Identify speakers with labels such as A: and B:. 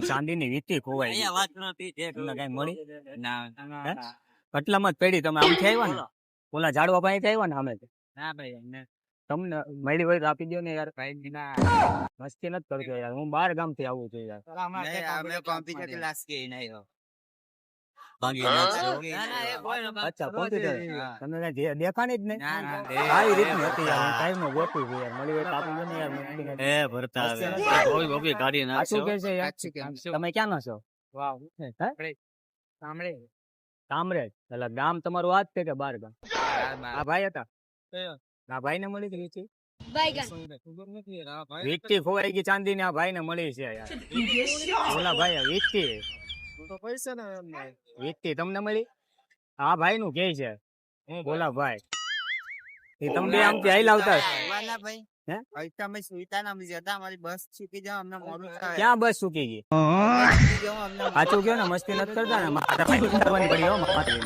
A: ચાંદીની વીટી ખોવાઈ કઈ મળી કેટલામાં જ પડી તમે આમ આવ્યા ને ઓલા ઝાડવા પાસે આવ્યા ને અમે
B: ના ભાઈ
A: તમને મળી હોય તો આપી દો ને યાર મસ્તી નથી કરતો યાર હું 12 ગામ થી આવું છું યાર અચ્છા કોમ્પ્યુટર તમને દેખાણી જ નહીં આવી રીતની હતી યાર ટાઈમ નો ગોતું છે યાર મળી હોય તો આપી દો ને યાર એ ભરતા આવે ગાડી ના શું કહે છે યાર તમે ક્યાં ના છો વાવ કામરેજ કામરેજ એટલે ગામ તમારું આ જ છે કે 12 ગામ આ ભાઈ હતા આ ભાઈ ને મળી હતી વીટી ખોવાઈ ગઈ ચાંદી ને આ ભાઈ ને મળી છે યાર ઓલા ભાઈ વીટી વીટી તમને મળી આ ભાઈ નું કે છે બોલા ભાઈ એ તમને આમ થી આઈ લાવતા ક્યાં બસ ચૂકી ગઈ સાચું કયો ને મસ્તી નથી કરતા ને કરવાની પડી હો સાચું